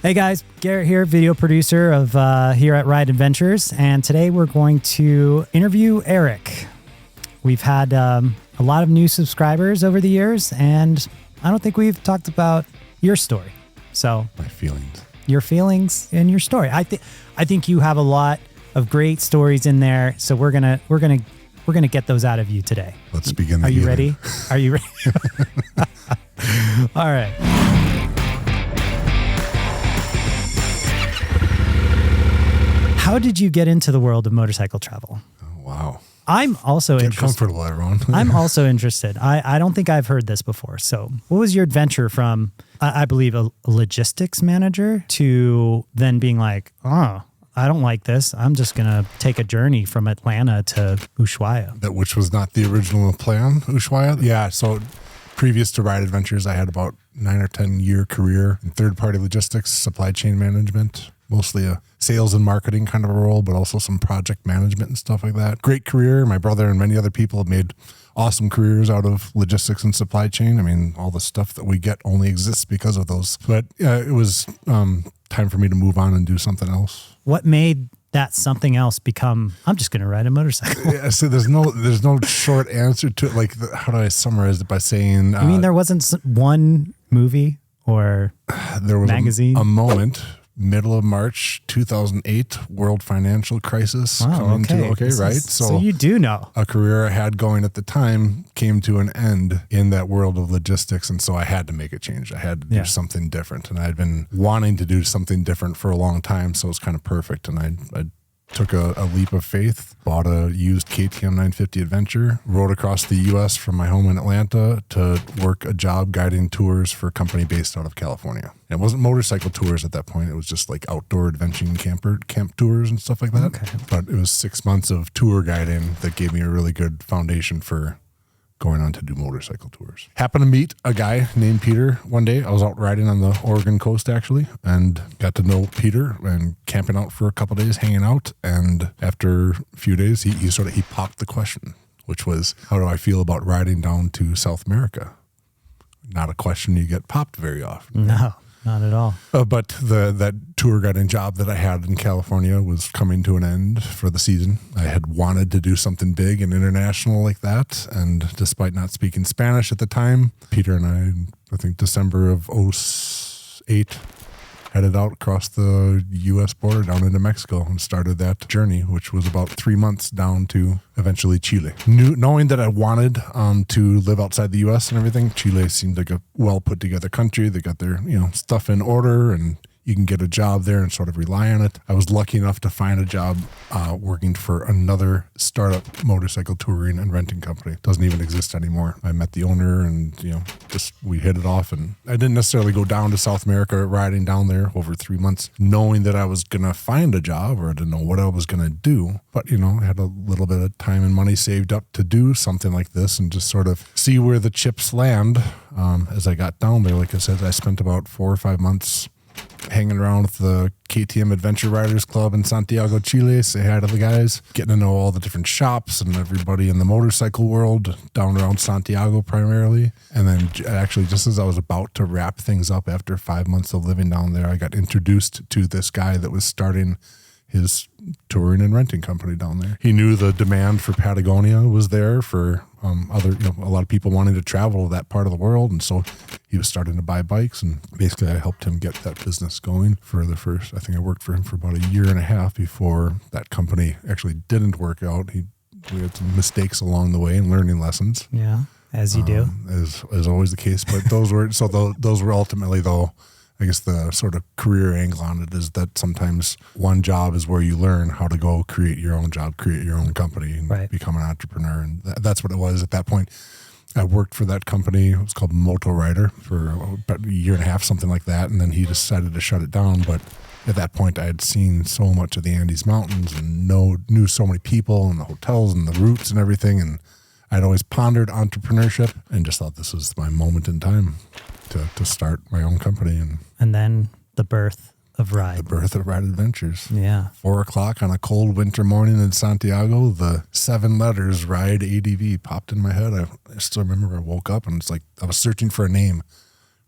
Hey guys, Garrett here, video producer of here at Ride Adventures, and today we're going to interview Eric. We've had a lot of new subscribers over the years, and I don't think we've talked about your story. So my feelings, your feelings, and your story. I think you have a lot of great stories in there. So we're gonna get those out of you today. Let's begin. Are you ready? Are you ready? All right. How did you get into the world of motorcycle travel? Oh, wow. I'm also Get interested. comfortable, everyone. I'm also interested. I don't think I've heard this before. So what was your adventure from, I believe, a logistics manager to then being like, oh, I don't like this. I'm just going to take a journey from Atlanta to Ushuaia. That which was not the original plan, Ushuaia. Yeah, so previous to Ride Adventures, I had about 9 or 10 year career in third-party logistics, supply chain management, mostly a sales and marketing kind of a role, but also some project management and stuff like that. Great career. My brother and many other people have made awesome careers out of logistics and supply chain. I mean, all the stuff that we get only exists because of those. But it was time for me to move on and do something else. What made that something else become, I'm just going to ride a motorcycle? Yeah, so there's no short answer to it. Like, how do I summarize it by saying? I mean, there wasn't one movie or there was magazine? A moment. Middle of March 2008, world financial crisis. Wow, right? So you do know. A career I had going at the time came to an end in that world of logistics, and so I had to make a change. I had to do something different, and I'd been wanting to do something different for a long time, so it was kind of perfect, and I took a leap of faith, bought a used KTM 950 Adventure, rode across the U.S. from my home in Atlanta to work a job guiding tours for a company based out of California. And it wasn't motorcycle tours at that point. It was just like outdoor adventuring camp tours and stuff like that. Okay. But it was 6 months of tour guiding that gave me a really good foundation for going on to do motorcycle tours. Happened to meet a guy named Peter one day. I was out riding on the Oregon coast actually, and got to know Peter and camping out for a couple of days, hanging out. And after a few days, he popped the question, which was, how do I feel about riding down to South America? Not a question you get popped very often. No, not at all. But that tour guiding job that I had in California was coming to an end for the season. I had wanted to do something big and international like that. And despite not speaking Spanish at the time, Peter and I think December of 2008, headed out across the U.S. border down into Mexico and started that journey, which was about 3 months down to eventually Chile. Knowing that I wanted to live outside the U.S. and everything, Chile seemed like a well put together country. They got their stuff in order, and you can get a job there and sort of rely on it. I was lucky enough to find a job working for another startup motorcycle touring and renting company. Doesn't even exist anymore. I met the owner and, we hit it off. And I didn't necessarily go down to South America riding down there over 3 months, knowing that I was going to find a job or I didn't know what I was going to do. But, I had a little bit of time and money saved up to do something like this and just sort of see where the chips land. As I got down there, like I said, I spent about 4 or 5 months hanging around with the KTM Adventure Riders Club in Santiago, Chile, say hi to the guys, getting to know all the different shops and everybody in the motorcycle world down around Santiago primarily. And then actually just as I was about to wrap things up after 5 months of living down there, I got introduced to this guy that was starting his touring and renting company down there. He knew the demand for Patagonia was there for a lot of people wanting to travel that part of the world. And so he was starting to buy bikes, and basically I helped him get that business going for the first, I think I worked for him for about a year and a half before that company actually didn't work out. We had some mistakes along the way and learning lessons. Yeah, as you do. As always the case. But those were ultimately, though, I guess the sort of career angle on it is that sometimes one job is where you learn how to go create your own job, create your own company, and become an entrepreneur. And that's what it was at that point. I worked for that company. It was called Moto Rider for about a year and a half, something like that. And then he decided to shut it down. But at that point, I had seen so much of the Andes Mountains and knew so many people and the hotels and the routes and everything. And I'd always pondered entrepreneurship and just thought this was my moment in time to start my own company. And then the birth of Ride. The birth of Ride Adventures. Yeah. 4:00 on a cold winter morning in Santiago, the 7 letters Ride ADV popped in my head. I still remember I woke up and it's like I was searching for a name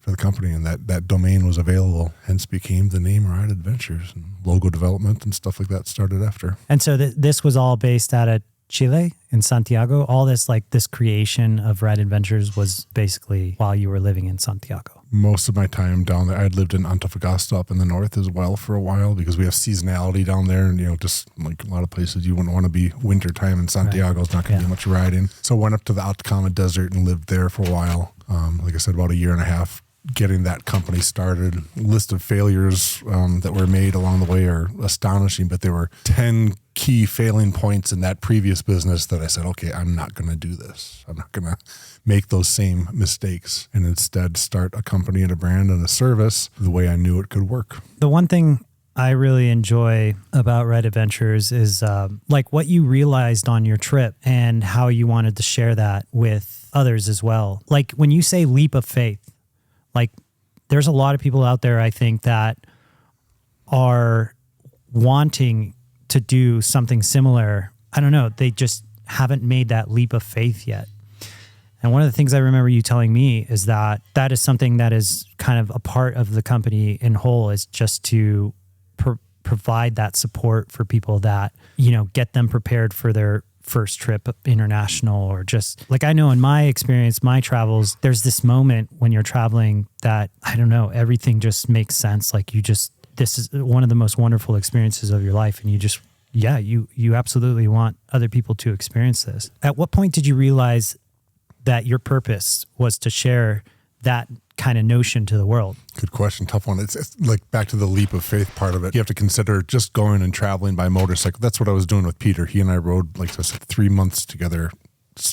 for the company, and that domain was available, hence became the name Ride Adventures, and logo development and stuff like that started after. And so this was all based out of Chile in Santiago. All this, like this creation of Ride Adventures was basically while you were living in Santiago. Most of my time down there, I'd lived in Antofagasta up in the north as well for a while, because we have seasonality down there, and just like a lot of places, you wouldn't want to be wintertime in Santiago. Right. It's not going to be much riding. So I went up to the Atacama Desert and lived there for a while. Like I said, about a year and a half getting that company started. List of failures that were made along the way are astonishing, but there were 10 key failing points in that previous business that I said, okay, I'm not going to do this. I'm not going to make those same mistakes, and instead start a company and a brand and a service the way I knew it could work. The one thing I really enjoy about Ride Adventures is like what you realized on your trip and how you wanted to share that with others as well. Like when you say leap of faith, like there's a lot of people out there, I think, that are wanting to do something similar. I don't know. They just haven't made that leap of faith yet. And one of the things I remember you telling me is that is something that is kind of a part of the company in whole, is just to provide that support for people that, get them prepared for their first trip international, or just like, I know in my experience, my travels, there's this moment when you're traveling that, I don't know, everything just makes sense. Like this is one of the most wonderful experiences of your life. And you absolutely want other people to experience this. At what point did you realize that your purpose was to share that kind of notion to the world? Good question. Tough one. It's like back to the leap of faith part of it. You have to consider just going and traveling by motorcycle. That's what I was doing with Peter. He and I rode, like I said, 3 months together,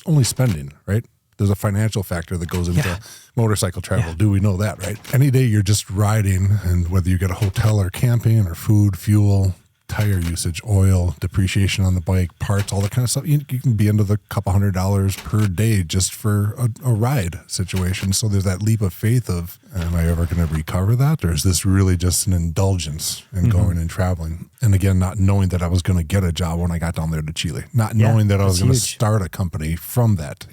only spending, right? There's a financial factor that goes into motorcycle travel. Yeah. Do we know that, right? Any day you're just riding, and whether you get a hotel or camping or food, fuel, tire usage, oil, depreciation on the bike, parts, all that kind of stuff, you can be into the couple $100 per day just for a ride situation. So there's that leap of faith of, am I ever going to recover that? Or is this really just an indulgence in going and traveling? And again, not knowing that I was going to get a job when I got down there to Chile, not knowing that I was going to start a company from that.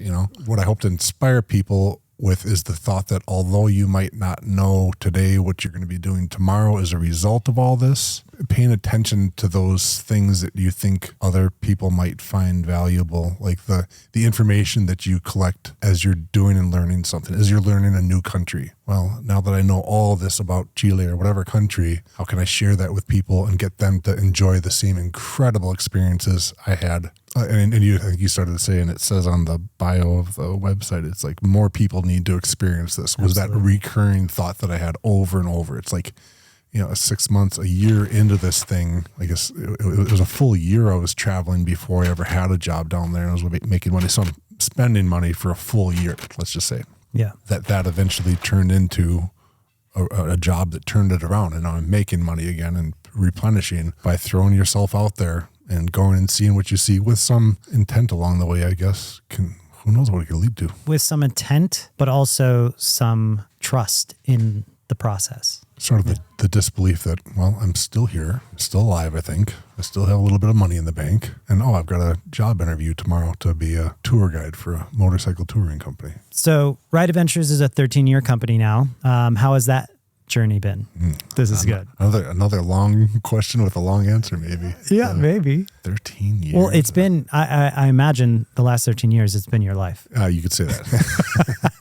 What I hope to inspire people with is the thought that although you might not know today what you're going to be doing tomorrow as a result of all this, paying attention to those things that you think other people might find valuable, like the information that you collect as you're doing and learning something, as you're learning a new country. Well, now that I know all this about Chile or whatever country, how can I share that with people and get them to enjoy the same incredible experiences I had? And I think you started to say, and it says on the bio of the website, it's like more people need to experience this. Was that recurring thought that I had over and over? It's like, 6 months, a year into this thing, I guess it was a full year I was traveling before I ever had a job down there, and I was making money. So I'm spending money for a full year, let's just say. Yeah. That eventually turned into a job that turned it around, and now I'm making money again and replenishing by throwing yourself out there and going and seeing what you see with some intent along the way, I guess. Who knows what it could lead to? With some intent, but also some trust in the process. Sort of the disbelief that, well, I'm still here, I'm still alive, I think. I still have a little bit of money in the bank. And, I've got a job interview tomorrow to be a tour guide for a motorcycle touring company. So Ride Adventures is a 13-year company now. How has that journey been? This is good. Another long question with a long answer, maybe. Yeah, maybe. 13 years. Well, it's been, I imagine the last 13 years, it's been your life. You could say that.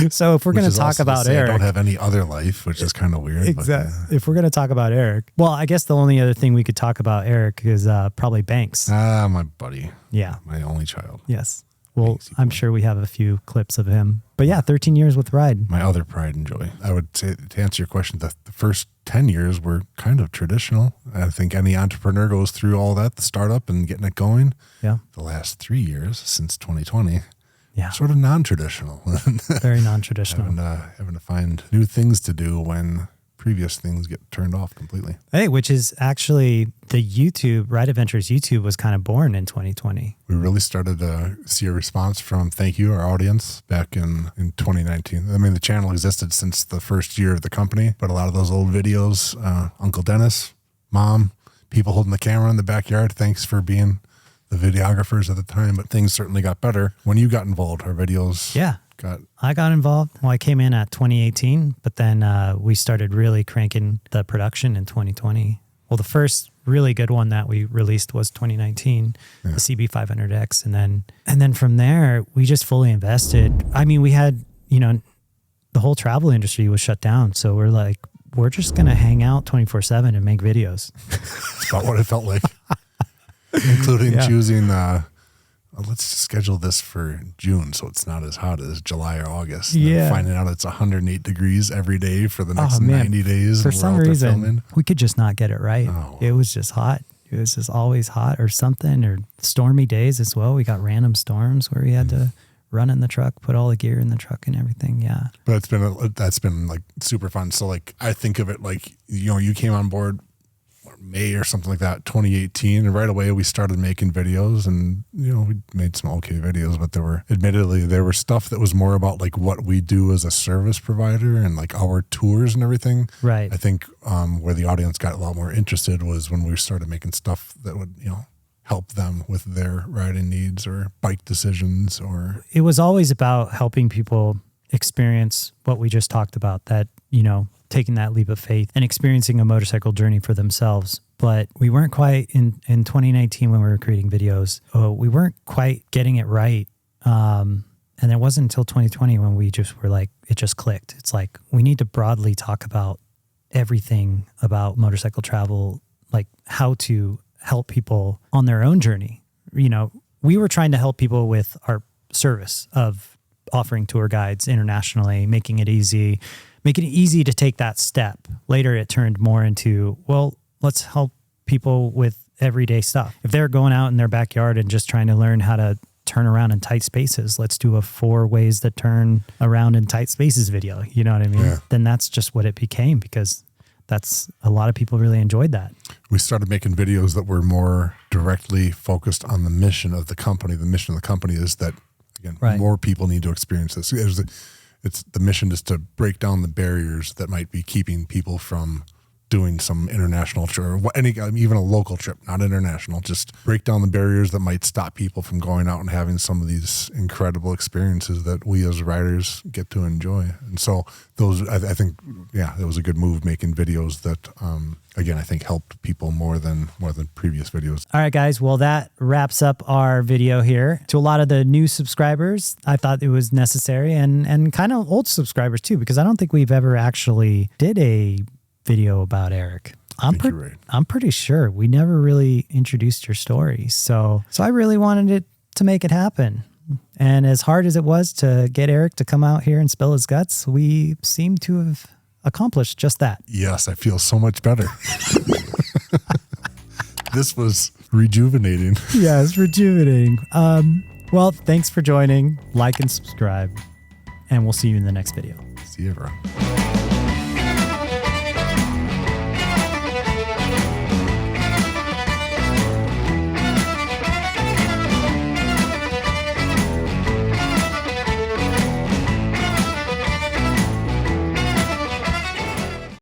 So if we're going to talk about Eric, I don't have any other life, which is kind of weird. Exactly. But, if we're going to talk about Eric, well, I guess the only other thing we could talk about Eric is probably Banks. My buddy. Yeah. My only child. Yes. Well, I'm sure we have a few clips of him. But yeah, 13 years with Ride. My other pride and joy. I would say, to answer your question, the first 10 years were kind of traditional. I think any entrepreneur goes through all that, the startup and getting it going. Yeah. The last 3 years, since 2020, sort of non-traditional. Very non-traditional. Having to find new things to do when previous things get turned off completely. Hey, which is actually the YouTube, Ride Adventures YouTube was kind of born in 2020. We really started to see a response from, thank you, our audience back in 2019. I mean, the channel existed since the first year of the company, but a lot of those old videos, Uncle Dennis, Mom, people holding the camera in the backyard, thanks for being the videographers at the time, but things certainly got better when you got involved. Our videos I got involved. Well, I came in at 2018, but then we started really cranking the production in 2020. Well, the first really good one that we released was 2019, the CB500X. And then from there, we just fully invested. I mean, we had, the whole travel industry was shut down. So we're like, we're just going to hang out 24/7 and make videos. That's about what it felt like, including choosing, let's schedule this for June so it's not as hot as July or August. And then finding out it's 108 degrees every day for the next 90 days. For some reason, we could just not get it right. Oh. It was just hot. It was just always hot or something, or stormy days as well. We got random storms where we had to run in the truck, put all the gear in the truck and everything. Yeah. But that's been like super fun. So like, I think of it like, you came on board May or something like that, 2018. And right away we started making videos and, we made some okay videos, but there were stuff that was more about like what we do as a service provider and like our tours and everything. Right. I think where the audience got a lot more interested was when we started making stuff that would, help them with their riding needs or bike decisions. Or it was always about helping people experience what we just talked about, that, taking that leap of faith and experiencing a motorcycle journey for themselves. But we weren't quite in 2019 when we were creating videos. We weren't quite getting it right. And it wasn't until 2020 when we just were like, it just clicked. It's like, we need to broadly talk about everything about motorcycle travel, like how to help people on their own journey. We were trying to help people with our service of offering tour guides internationally, making it easy to take that step. Later, it turned more into, well, let's help people with everyday stuff. If they're going out in their backyard and just trying to learn how to turn around in tight spaces, let's do a 4 ways to turn around in tight spaces video. You know what I mean? Yeah. Then that's just what it became, because a lot of people really enjoyed that. We started making videos that were more directly focused on the mission of the company. The mission of the company is that, again, more people need to experience this. It's the mission is to break down the barriers that might be keeping people from doing some international trip, or even a local trip, not international. Just break down the barriers that might stop people from going out and having some of these incredible experiences that we as riders get to enjoy. And so I think, it was a good move making videos that, again, I think helped people more than previous videos. All right, guys. Well, that wraps up our video here. To a lot of the new subscribers, I thought it was necessary, and kind of old subscribers too, because I don't think we've ever actually did a video about Eric. I'm pretty sure we never really introduced your story. So I really wanted it to make it happen. And as hard as it was to get Eric to come out here and spill his guts, we seem to have accomplished just that. Yes, I feel so much better. This was rejuvenating. Yeah, it's rejuvenating. Well, thanks for joining. Like and subscribe, and we'll see you in the next video. See you, everyone.